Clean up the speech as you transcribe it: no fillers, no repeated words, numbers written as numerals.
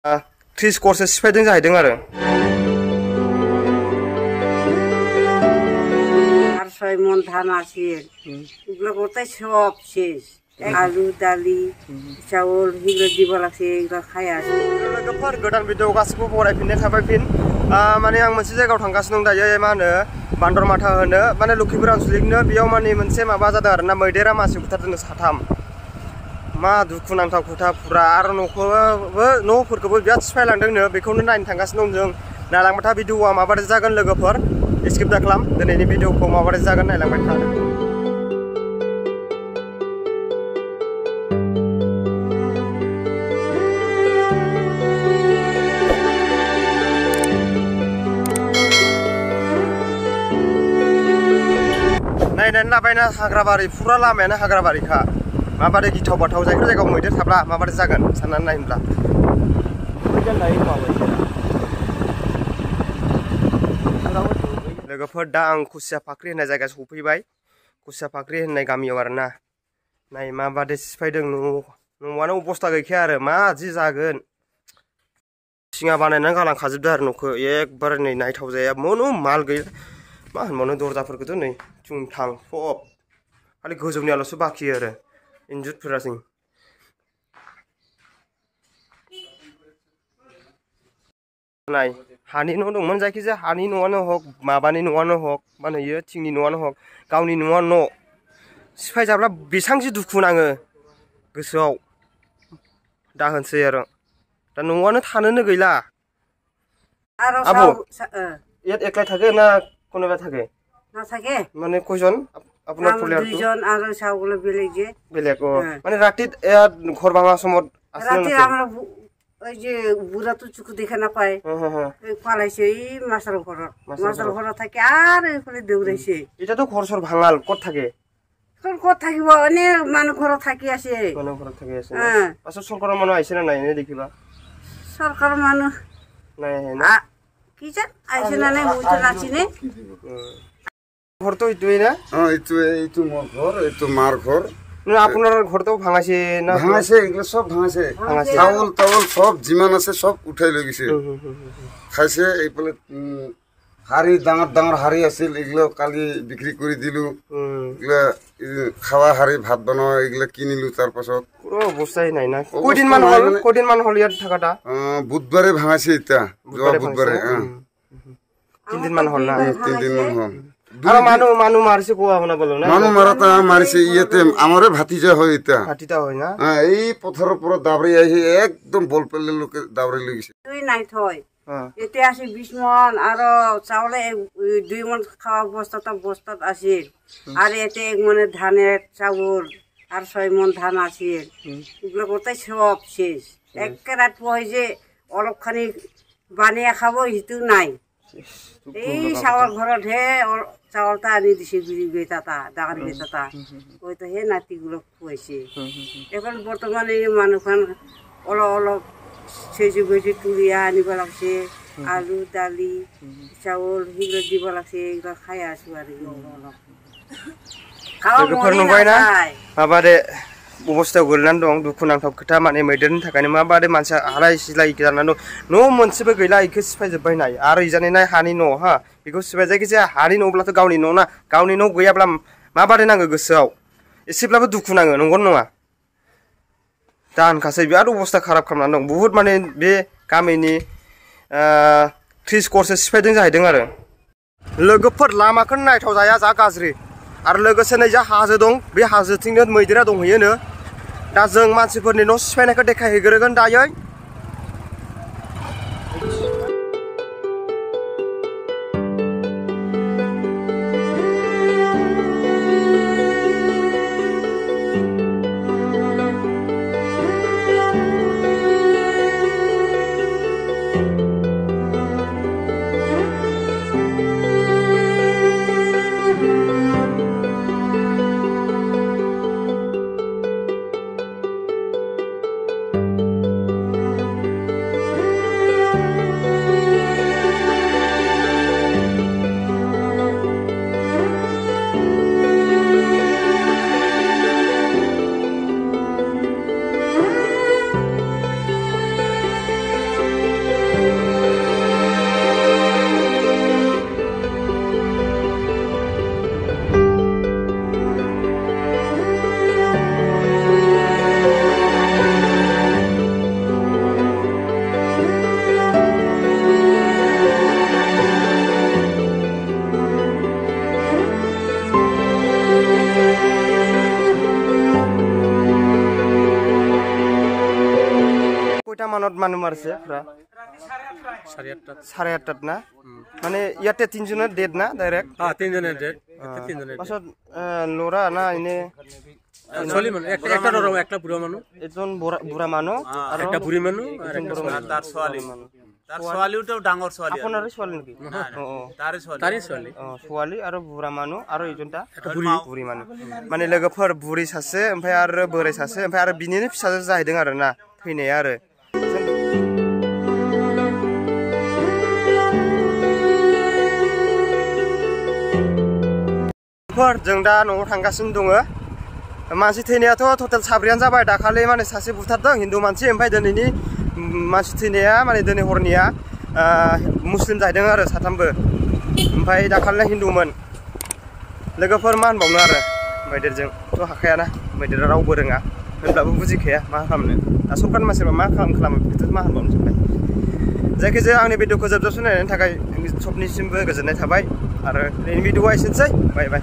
30 खरसो सिफायदों जाहैदों आरो। আর 6 মন ধান আছে এগুলো গোটাই সব শেষ आलु दालि चावल हिग्रो दिबा लागसे एग्रा खाया लोगोफोर गोदान भिडिअ गासिबो बरायफिननाय थाबाय फिन माने आं मोनसे जायगायाव थांगासिनो दं दायो मा होनो बान्दरमाथा होनो माने लखिमपुर आनसलिकनो बेयाव माने मोनसे माबा जादों आरोना मैदेरा मानसि बुथारदों 3 मा दुखुनांथाव खोथा फुरा आरो न'फोरखौबो बिराद सिफायलांदोंनो बेखौनो नायनो थांगासिनो दं जों नायलांबाय था भिडिअआ माबायदि जागोन लोगोफोर स्किप दा खालाम दिनैनि भिडिअखौ माबायदि जागोन नायलांबाय था। नायनानै लाबायना हाग्राबारि फुरा लामायानो हाग्राबारिखा माबादि गिथाव बाथाव जायखौ जायगायाव मैदेर थाब्ला माबादि जागोन साननानै नायब्ला लोगोफोर दा आं खुसिया फाख्रि होननाय जायगायाव सफैबाय खुसिया फाख्रि होननाय गामियाव आरोना नाय माबादि सिफायदों न'आनो अबस्था गैखाया आरो मा जि जागोन सिङा बानायनानै गालांखाजोबदों आरो न'खौ एकबारे नै नायथाव जाया मनो माल गैया मा होनबावनो दरजाफोरखौथ' नै थुंथां सब खालि गोजौनियाल'सो बाखि आरो इन्जुरफोरासै नाय हानि न' दंमोन जायखिजाया हानि न'आनो हक माबानि न'आनो हक मा होनो थिंनि न'आनो हक गावनि न'आनो न' सिफाय जाब्ला बेसांसो दुखु नाङो गोसोआव दा होनसै आरो दा न'आनो थानोनो गैला आबो एकला थागे ना कोनोबा थागे ना थागे माने कयजन আপনার পরিবার দুইজন আর সাউগুলো বেলেগে বেলেগ মানে রাতে ঘর ভাঙা সময় রাতে আমরা ওই যে বুড়া তো চুকু দেখে না পায় এই পালাইছে এই মাছার ঘর থাকে আর এখানে দৌড়াইছে এটা তো ঘর সর ভাঙাল কত থাকে কত থাকিব অনেক মানুষ ঘর থাকি আছে মানুষ ঘর থাকি আছে আসলে সরকার মানুষ আইছে না নাই নে দেখিবা সরকার মানুষ নাই না কি জান আইছে না নাই বুঝতে নাছি নে ঘর তো ইতুই না এইটো মোর ঘর এইটো মার ঘর না আপনার ঘর তো ভাঙাছে না ভাঙাছে এগুলো সব ভাঙাছে চাউল টাউল সব যিমান আছে সব উঠাই লৈ গেছে খাইছে এইফালে হাড়ি ডাঙর ডাঙর হাড়ি আছিল এগুলো কালি বিক্রি করে দিলু এগুলা খাওয়া হাড়ি ভাত বনোৱা এগুলা কিনিলু তার পাছত পুরো অবস্থাই নাই না কয়দিন মান হল ইয়াত থাকাটা বুধবারে ভাঙাছে এটা যোৱা বুধবারে 3 দিন মান হল না 3 দিন মান হল আর মানু মারছে কোয়া হনা বলো না মানু মারাতা মারিছে ইয়েতে আমারে ভাতিজা হয় এটা ভাতিটা হয় না এই পথৰৰ পৰা দাবৰি আহি একদম বল পেলে লোকে দাবৰি লৈ গৈছে তুই নাই থয় এতে আছে 20 মন আর চাউলে 2 মন খাওয়া বস্তাত আছে আর এতে 1 মনের ধানের চাউল আর 6 মন ধান আছে এগুলো গোটাই সব শেষ এক রাত পয় যে অলপখানি বানিয়ে খাবো হিতু নাই এই চাউল ঘৰত হে চাউলটা আনি দিছে বিড়ি বেতাতা ডাঙৰ বেতাতা ওই তো হে নাতিগুলো খুৱাইছে এখন বৰ্তমানে মানুহখন অলপ সেজু বেজু তুলিয়া আনিব লাগছে আলু দালি চাউল হিগ্रो দিব লাগছে এগুলো খাই আছো আৰু অলপ खावा नुबाय ना माबादे अबस्थायाव गोलैनानै दं दुखुनांथाव खोथा माने मैदेरनि थाखायनो माबादे मानसिया हालाय सिलाय जानानै दं न' मोनसेबो गैला इखौ सिफायजोब्बाय नाय आरो इजानि नाय हानि न' हा बेखौ सिफाय जायखिजाया हानि न'ब्लाथ' गावनि न' ना गावनि न' गैयाब्ला माबादि नाङो गोसोआव एसेब्लाबो दुखु नाङो नंगौ नङा दा होनखासै बिराद अबस्था खाराब खालामनानै दं बुहुद माने बे गामिनि 30 खरसो सिफायदों जाहैदों आरो लोगोफोर लामाखौनो नायथाव जाया जा गाज्रि आरो लोगोसे नै जा हाजो दं बे हाजोथिंनो मैदेरा दंहैयोनो दा जों मानसिफोरनि न' सिफायनायखौ देखायहैग्रोगोन दायो मारसे फ्रा 8:30 8:30 ना माने याते 3 जन डेट ना डाइरेक्ट 3 जने डेट 3 जने पाছত लोरा ना इने চলি মানে একটা রং একটা বুড়া মানুষ এজন বুড়া মানুহ আর একটা বুড়ি মানুষ আর একটা তার ছোৱালী তাৰ ছোৱালীওটো ডাঙৰ ছোৱালী আপোনাৰে ছোৱালী নেকি তাৰি ছোৱালী ছোৱালী আৰু বুঢ়া মানুহ আৰু এজনটা বুঢ়ী মানুহ মানে लोगोफोर बुरि सासे ओमफ्राय आरो बोराय सासे ओमफ्राय आरो बिनिनो फिसाजो जाहैदों आरो ना थैनाया आरो जों दा न'आव थांगासिनो दङ मानसि थैनायाथ' टटेल साब्रैयानो जाबाय दाखालि माने सासे बुथारदों हिन्दु मानसि ओमफ्राय दिनैनि मानसि थैनाया माने दिनै हरनिया मुस्लिम जाहैदों आरो साथामबो ओमफ्राय दाखालिना हिन्दुमोन लोगोफोर मा होनबावनो आरो मैदेरजोंथ' हाखायाना मैदेरा रावबो रोङा होनब्लाबो बुजिखाया मा खालामनो दा सरकारनि मानसिफ्रा मा खालामो बेखौथ' मा होनबावनो सानबाय जायखिजाया आंनि भिडिअखौ जोबजासिम नायनायनि थाखाय सबनिसिमबो गोजोननाय थाबाय आरो दिनैनि भिडिअआ एसेनोसै बाय बाय